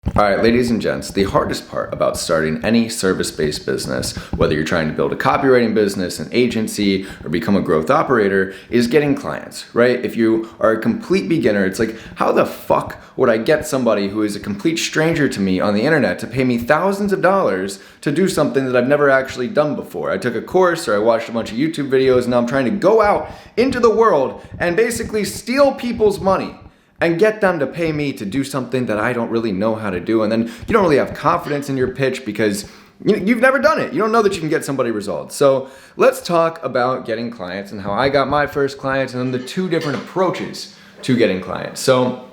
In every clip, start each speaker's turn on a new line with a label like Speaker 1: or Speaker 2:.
Speaker 1: Alright, ladies and gents, the hardest part about starting any service-based business, whether you're trying to build a copywriting business, an agency, or become a growth operator, is getting clients, right? If you are a complete beginner, it's like, how the fuck would I get somebody who is a complete stranger to me on the internet to pay me thousands of dollars to do something that I've never actually done before? I took a course or I watched a bunch of YouTube videos, and now I'm trying to go out into the world and basically steal people's money and get them to pay me to do something that I don't really know how to do. And then you don't really have confidence in your pitch because you've never done it. You don't know that you can get somebody results. So let's talk about getting clients and how I got my first clients and then the two different approaches to getting clients. So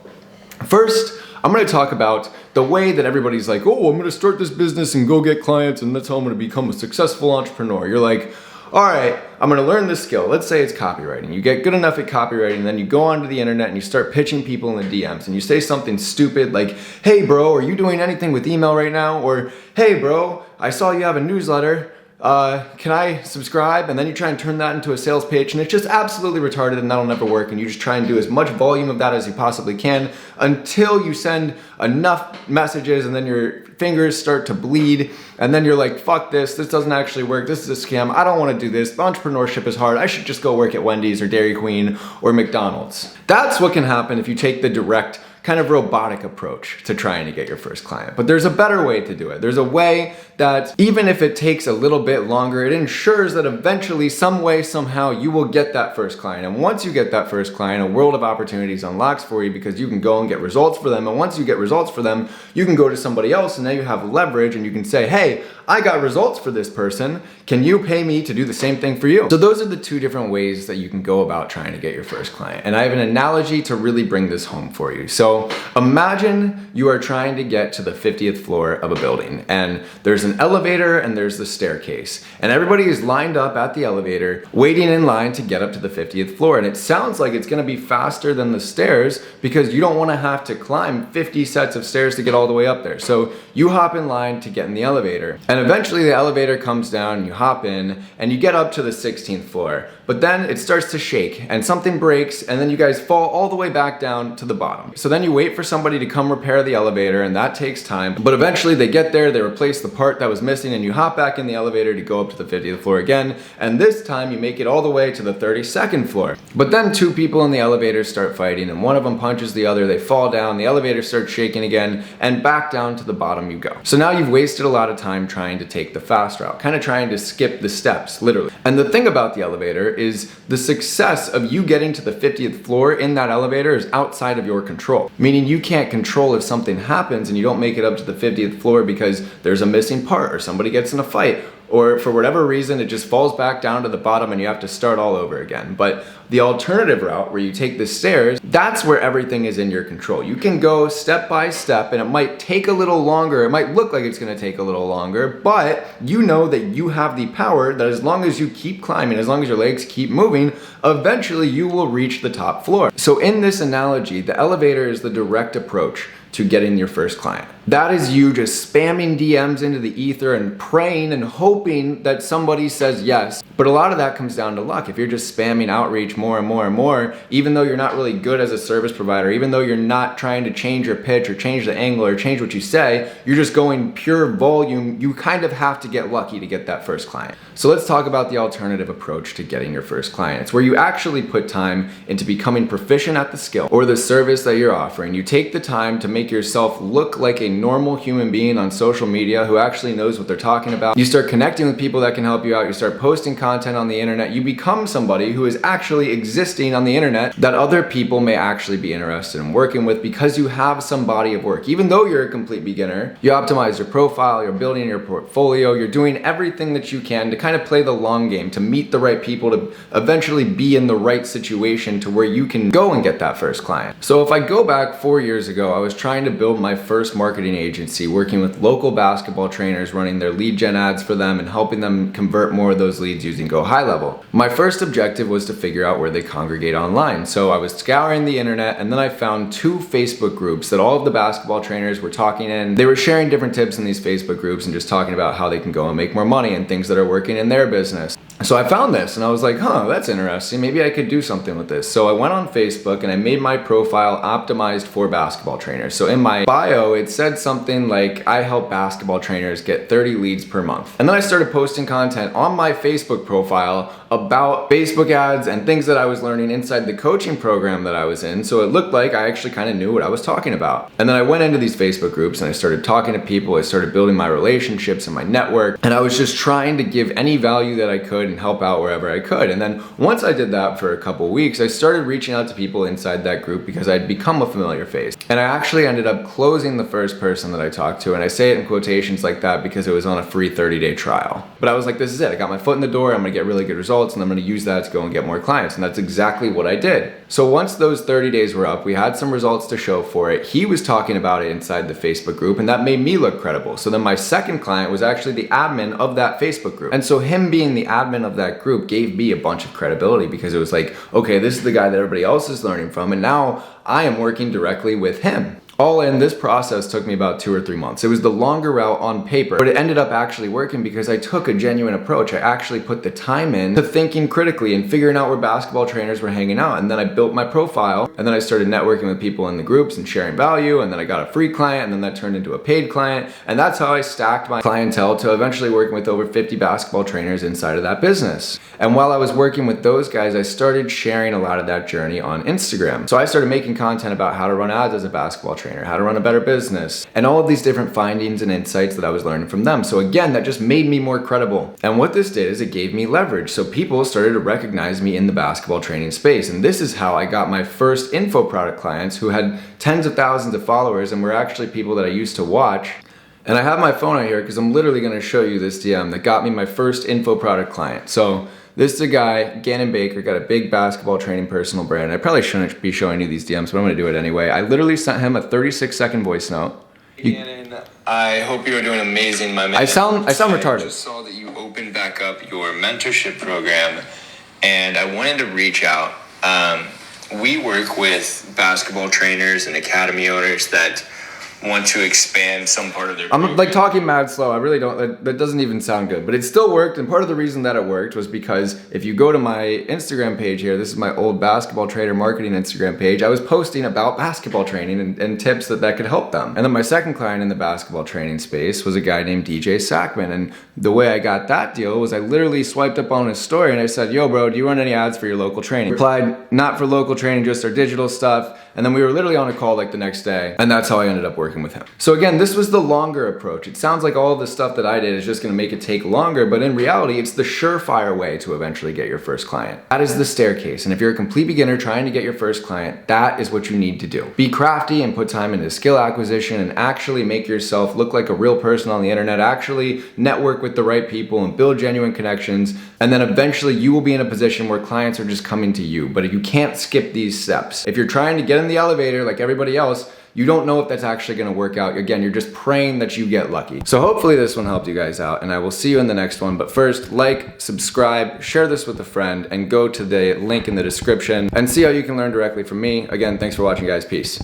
Speaker 1: first, I'm gonna talk about the way that everybody's like, oh, I'm gonna start this business and go get clients and that's how I'm gonna become a successful entrepreneur. You're like, all right, I'm gonna learn this skill. Let's say it's copywriting. You get good enough at copywriting, and then you go onto the internet and you start pitching people in the DMs and you say something stupid like, hey bro, are you doing anything with email right now? Or, hey bro, I saw you have a newsletter. Can I subscribe? And then you try and turn that into a sales pitch, and it's just absolutely retarded and that'll never work. And you just try and do as much volume of that as you possibly can until you send enough messages and then your fingers start to bleed. And then you're like, fuck this doesn't actually work. This is a scam. I don't want to do this. Entrepreneurship is hard. I should just go work at Wendy's or Dairy Queen or McDonald's. That's what can happen if you take the direct kind of robotic approach to trying to get your first client. But there's a better way to do it. There's a way that even if it takes a little bit longer, it ensures that eventually, some way, somehow, you will get that first client. And once you get that first client, a world of opportunities unlocks for you because you can go and get results for them. And once you get results for them, you can go to somebody else and now you have leverage and you can say, hey, I got results for this person. Can you pay me to do the same thing for you? So those are the two different ways that you can go about trying to get your first client. And I have an analogy to really bring this home for you. So imagine you are trying to get to the 50th floor of a building and there's an elevator and there's the staircase. And everybody is lined up at the elevator waiting in line to get up to the 50th floor. And it sounds like it's gonna be faster than the stairs because you don't wanna have to climb 50 sets of stairs to get all the way up there. So you hop in line to get in the elevator. And eventually the elevator comes down, you hop in, and you get up to the 16th floor. But then it starts to shake, and something breaks, and then you guys fall all the way back down to the bottom. So then you wait for somebody to come repair the elevator, and that takes time. But eventually they get there, they replace the part that was missing, and you hop back in the elevator to go up to the 50th floor again, and this time you make it all the way to the 32nd floor. But then two people in the elevator start fighting, and one of them punches the other, they fall down, the elevator starts shaking again, and back down to the bottom you go. So now you've wasted a lot of time trying to take the fast route, kind of trying to skip the steps, literally. And the thing about the elevator is the success of you getting to the 50th floor in that elevator is outside of your control. Meaning you can't control if something happens and you don't make it up to the 50th floor because there's a missing part or somebody gets in a fight, or for whatever reason, it just falls back down to the bottom and you have to start all over again. But the alternative route where you take the stairs, that's where everything is in your control. You can go step by step and it might take a little longer. It might look like it's gonna take a little longer, but you know that you have the power that as long as you keep climbing, as long as your legs keep moving, eventually you will reach the top floor. So in this analogy, the elevator is the direct approach to getting your first client. That is you just spamming DMs into the ether and praying and hoping that somebody says yes. But a lot of that comes down to luck. If you're just spamming outreach more and more and more, even though you're not really good as a service provider, even though you're not trying to change your pitch or change the angle or change what you say, you're just going pure volume, you kind of have to get lucky to get that first client. So let's talk about the alternative approach to getting your first client. It's where you actually put time into becoming proficient at the skill or the service that you're offering. You take the time to make yourself look like a normal human being on social media who actually knows what they're talking about. You start connecting with people that can help you out. You start posting content on the internet. You become somebody who is actually existing on the internet that other people may actually be interested in working with because you have some body of work. Even though you're a complete beginner, you optimize your profile, you're building your portfolio, you're doing everything that you can to kind of play the long game, to meet the right people, to eventually be in the right situation to where you can go and get that first client. So if I go back 4 years ago, I was trying to build my first marketing agency, working with local basketball trainers, running their lead gen ads for them and helping them convert more of those leads using Go High Level. My first objective was to figure out where they congregate online. So I was scouring the internet and then I found 2 Facebook groups that all of the basketball trainers were talking in. They were sharing different tips in these Facebook groups and just talking about how they can go and make more money and things that are working in their business. So I found this and I was like, huh, that's interesting. Maybe I could do something with this. So I went on Facebook and I made my profile optimized for basketball trainers. So in my bio, it said something like, I help basketball trainers get 30 leads per month. And then I started posting content on my Facebook profile about Facebook ads and things that I was learning inside the coaching program that I was in. So it looked like I actually kind of knew what I was talking about. And then I went into these Facebook groups and I started talking to people. I started building my relationships and my network. And I was just trying to give any value that I could and help out wherever I could. And then once I did that for a couple weeks, I started reaching out to people inside that group because I'd become a familiar face. And I actually ended up closing the first person that I talked to. And I say it in quotations like that because it was on a free 30-day trial. But I was like, this is it. I got my foot in the door. I'm gonna get really good results and I'm gonna use that to go and get more clients. And that's exactly what I did. So once those 30 days were up, we had some results to show for it. He was talking about it inside the Facebook group and that made me look credible. So then my second client was actually the admin of that Facebook group. And so him being the admin of that group gave me a bunch of credibility because it was like, okay, this is the guy that everybody else is learning from and now I am working directly with him. All in, this process took me about 2 or 3 months. It was the longer route on paper, but it ended up actually working because I took a genuine approach. I actually put the time in to thinking critically and figuring out where basketball trainers were hanging out. And then I built my profile and then I started networking with people in the groups and sharing value. And then I got a free client and then that turned into a paid client. And that's how I stacked my clientele to eventually working with over 50 basketball trainers inside of that business. And while I was working with those guys, I started sharing a lot of that journey on Instagram. So I started making content about how to run ads as a basketball trainer, how to run a better business, and all of these different findings and insights that I was learning from them. So again, that just made me more credible. And what this did is it gave me leverage. So people started to recognize me in the basketball training space. And this is how I got my first info product clients who had tens of thousands of followers and were actually people that I used to watch. And I have my phone out here because I'm literally gonna show you this DM that got me my first info product client. So this is a guy, Gannon Baker, got a big basketball training personal brand. I probably shouldn't be showing you these DMs, but I'm gonna do it anyway. I literally sent him a 36-second voice note.
Speaker 2: Gannon, I hope you're doing amazing, my man.
Speaker 1: I sound retarded.
Speaker 2: I just saw that you opened back up your mentorship program, and I wanted to reach out. We work with basketball trainers and academy owners that want to expand some part of their
Speaker 1: I'm like talking mad slow. I really don't, that doesn't even sound good, but it still worked. And part of the reason that it worked was because if you go to my Instagram page here, this is my old basketball trainer marketing Instagram page. I was posting about basketball training and tips that could help them. And then my second client in the basketball training space was a guy named DJ Sackman. And the way I got that deal was I literally swiped up on his story and I said, yo bro, do you run any ads for your local training? He replied, not for local training, just our digital stuff. And then we were literally on a call like the next day. And that's how I ended up working with him. So again, this was the longer approach. It sounds like all of the stuff that I did is just gonna make it take longer, but in reality, it's the surefire way to eventually get your first client. That is the staircase. And if you're a complete beginner trying to get your first client, that is what you need to do. Be crafty and put time into skill acquisition and actually make yourself look like a real person on the internet, actually network with the right people and build genuine connections. And then eventually you will be in a position where clients are just coming to you, but you can't skip these steps. If you're trying to get in the elevator like everybody else, you don't know if that's actually gonna work out. Again, you're just praying that you get lucky. So hopefully this one helped you guys out and I will see you in the next one. But first, like, subscribe, share this with a friend, and go to the link in the description and see how you can learn directly from me. Again, thanks for watching guys, peace.